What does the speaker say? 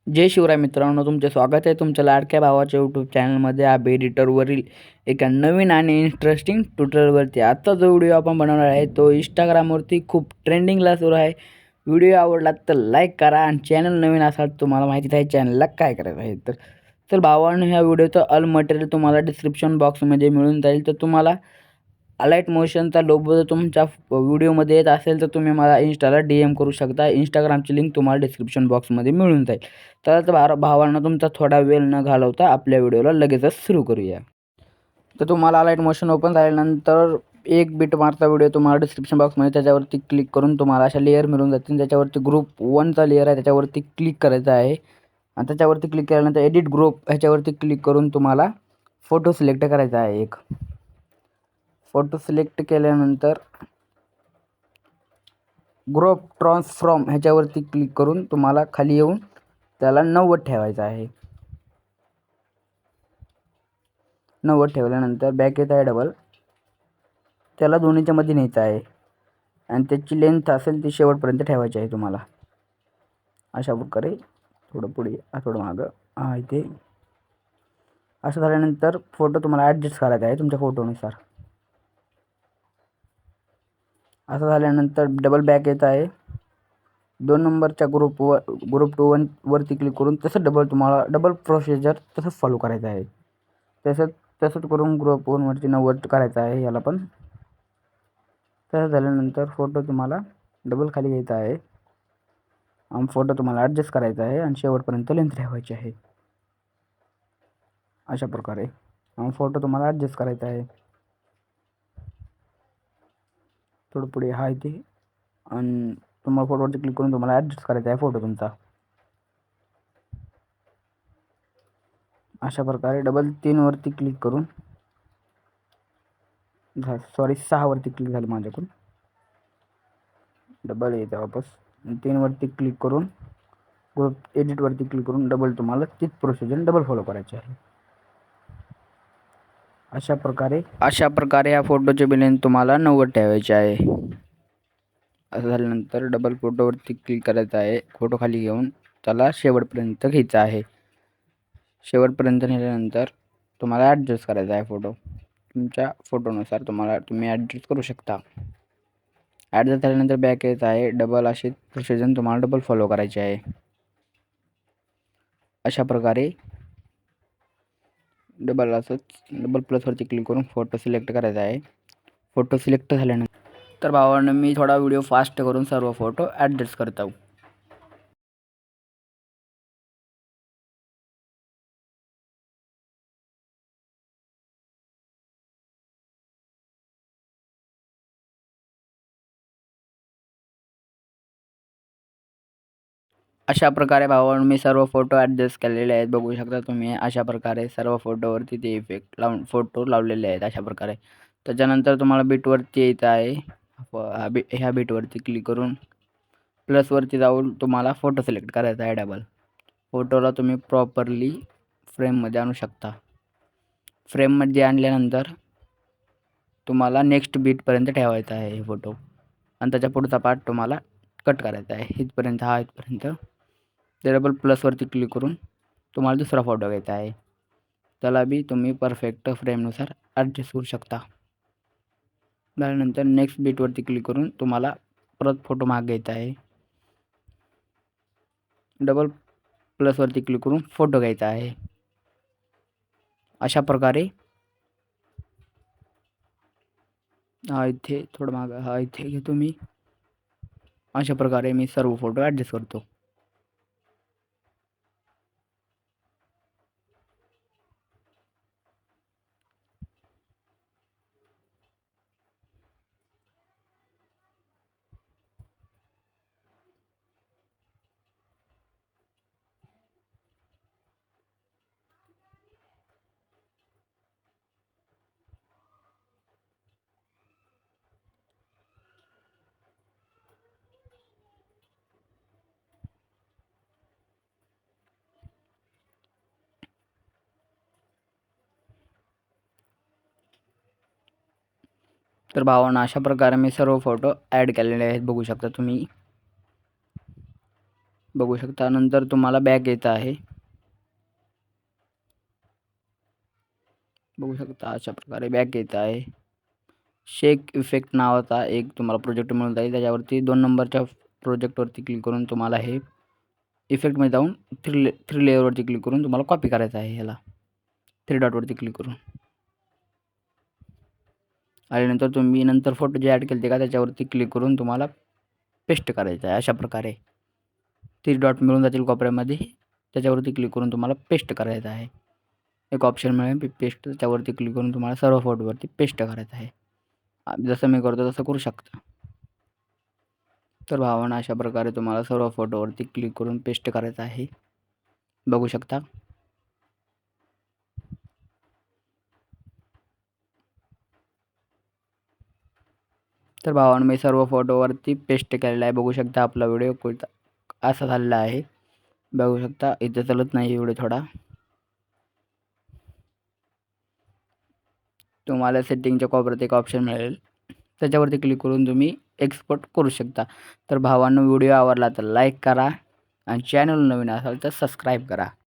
जय शिवराय मित्रांनो, तुमचे स्वागत आहे तुमच्या लाडक्या भावाच्या यूट्यूब चॅनलमध्ये. आब एडिटरवरील एका नवीन आणि इंटरेस्टिंग ट्युटोरियलवरती. आत्ता जो व्हिडिओ आपण बनवणार आहे तो इंस्टाग्रामवरती खूप ट्रेंडिंगला सुरू आहे. व्हिडिओ आवडला तर लाईक करा आणि चॅनल नवीन असाल तुम्हाला माहिती आहे चॅनलला काय करायचं आहे. तर भावांनो, ह्या व्हिडिओचं ऑल मटेरियल तुम्हाला डिस्क्रिप्शन बॉक्समध्ये मिळून जाईल. तर तुम्हाला अलाइट मोशनचा लोगो जर तुमच्या व्हिडिओमध्ये येत असेल तर तुम्ही मला इंस्टाला DM करू शकता. इंस्टाग्रामची लिंक तुम्हाला डिस्क्रिप्शन बॉक्समध्ये मिळून जाईल. तर भावांनो, तुमचा थोडा वेळ न घालवता आपल्या व्हिडिओला लगेचच सुरू करूया. तर तुम्हाला अलाइट मोशन ओपन झाल्यानंतर एक बिट मारता व्हिडिओ तुम्हाला डिस्क्रिप्शन बॉक्समध्ये त्याच्यावरती क्लिक करून तुम्हाला अशा लेअर मिळून जातील. त्याच्यावरती ग्रुप 1चा लेअर आहे, त्याच्यावरती क्लिक करायचं आहे आणि त्याच्यावरती क्लिक केल्यानंतर एडिट ग्रुप ह्याच्यावरती क्लिक करून तुम्हाला फोटो सिलेक्ट करायचा आहे. एक फोटो सिलेक्ट केल्यानंतर ग्रुप ट्रान्सफॉर्म ह्याच्यावरती क्लिक करून तुम्हाला खाली येऊन त्याला 90 ठेवायचं आहे. 90 ठेवल्यानंतर बॅक येत आहे डबल, त्याला दोन्हीच्या मध्ये न्यायचं आहे आणि त्याची लेंथ असेल ती शेवटपर्यंत ठेवायची आहे तुम्हाला. अशा प्रकारे थोडं पुढे थोडं मागं इथे असं झाल्यानंतर फोटो तुम्हाला ॲडजस्ट करायचा आहे तुमच्या फोटोनुसार. असं झाल्यानंतर डबल बॅक येत आहे. 2 नंबरच्या ग्रुप 2 वरती क्लिक करून तसं तुम्हाला डबल प्रोसिजर तसंच फॉलो करायचं आहे. तसंच करून ग्रुप 1 वरती 90 करायचं आहे याला पण. तसं झाल्यानंतर फोटो तुम्हाला डबल खाली घ्यायचा आहे आणि फोटो तुम्हाला ॲडजस्ट करायचा आहे आणि शेवटपर्यंत लेंथ ठेवायची आहे. अशा प्रकारे फोटो तुम्हाला ॲडजस्ट करायचा आहे. थोडं पुढे इथे आणि तुम्हाला फोटोवरती क्लिक करून तुम्हाला ॲडजस्ट करायचा आहे फोटो तुमचा. अशा प्रकारे डबल 3 वरती क्लिक करून 6 वरती क्लिक झालं माझ्याकडून. डबल येते वापस 3 वरती क्लिक करून ग्रुप एडिटवरती क्लिक करून डबल तुम्हाला तीच प्रोसिजर डबल फॉलो करायची आहे. अशा प्रकारे या फोटोचे लेंथ तुम्हाला 90 ठेवायचे आहे. असं झाल्यानंतर डबल फोटोवरती क्लिक करायचं आहे. फोटो खाली घेऊन त्याला शेवटपर्यंत घ्यायचा आहे. शेवटपर्यंत नेल्यानंतर तुम्हाला ॲडजस्ट करायचा आहे फोटो. तुमच्या फोटोनुसार तुम्ही ॲडजस्ट करू शकता. ॲडजस्ट झाल्यानंतर बॅक यायचं आहे. डबल अशी प्रोसिजर तुम्हाला डबल फॉलो करायची आहे. अशा प्रकारे डबल प्लसवरती क्लिक करून फोटो सिलेक्ट करायचा आहे. फोटो सिलेक्ट झाल्यानंतर भावांनो, मी थोडा व्हिडिओ फास्ट करून सर्व फोटो ॲडजस्ट करतो. अशा प्रकारे भावांनो, मी सर्व फोटो ॲडजस्ट केलेले आहेत. बघू शकता तुम्ही. अशा प्रकारे सर्व फोटोवरती ते इफेक्ट लावून फोटो लावलेले आहेत अशा प्रकारे. त्याच्यानंतर तुम्हाला बीटवरती यायचं आहे. ह्या बीटवरती क्लिक करून प्लसवरती जाऊन तुम्हाला फोटो सिलेक्ट करायचा आहे डबल. फोटोला तुम्ही प्रॉपरली फ्रेममध्ये आणू शकता. फ्रेममध्ये आणल्यानंतर तुम्हाला नेक्स्ट बीटपर्यंत ठेवायचा आहे हे फोटो आणि त्याच्या पुढचा पार्ट तुम्हाला कट करायचा आहे. इथपर्यंत डबल प्लसवरती क्लिक करून तुम्हाला दुसरा फोटो घ्यायचा आहे. त्याला बी तुम्ही परफेक्ट फ्रेमनुसार ॲडजस्ट करू शकता. त्यानंतर नेक्स्ट बीटवरती क्लिक करून तुम्हाला परत फोटो मागे घ्यायचा आहे. डबल प्लसवरती क्लिक करून फोटो घ्यायचा आहे. अशा प्रकारे इथे थोडं मागं इथे घेतो मी. अशा प्रकारे मी सर्व फोटो ॲडजस्ट करतो. तर भावांनो, अशा प्रकारे मी सर्व फोटो ॲड केलेले आहेत. बघू शकता तुम्ही. बघू शकता. नंतर तुम्हाला बॅक येतं आहे. बघू शकता अशा प्रकारे बॅक येतं आहे. शेक इफेक्ट नावाचा एक तुम्हाला प्रोजेक्ट मिळून जाईल. त्याच्यावरती 2 नंबरच्या प्रोजेक्टवरती क्लिक करून तुम्हाला हे इफेक्टमध्ये जाऊन थ्री लेअरवरती क्लिक करून तुम्हाला कॉपी करायचं आहे. ह्याला 3 डॉटवरती क्लिक करून आल्यानंतर तुम्ही नंतर फोटो जे ॲड केले का त्याच्यावरती क्लिक करून तुम्हाला पेस्ट करायचं आहे. अशा प्रकारे 3 डॉट मिळून जातील कोपऱ्यामध्ये. त्याच्यावरती क्लिक करून तुम्हाला पेस्ट करायचं आहे. एक ऑप्शन मिळेल पेस्ट, त्याच्यावरती क्लिक करून तुम्हाला सर्व फोटोवरती पेस्ट करायचं आहे. जसं मी करतो तसं करू शकता. तर भावांनो अशा प्रकारे तुम्हाला सर्व फोटोवरती क्लिक करून पेस्ट करायचं आहे. बघू शकता. तर भावांनो मी सर्व फोटोवरती पेस्ट केलेला आहे. बघू शकता आपला व्हिडिओ असा झालेला आहे. बघू शकता इथे चालत नाही व्हिडिओ थोडा. तुम्हाला सेटिंगच्या कोपऱ्यात एक ऑप्शन मिळेल, त्याच्यावरती क्लिक करून तुम्ही एक्सपोर्ट करू शकता. तर भावांनो व्हिडिओ आवडला तर लाईक करा आणि चॅनल नवीन असाल तर सबस्क्राईब करा.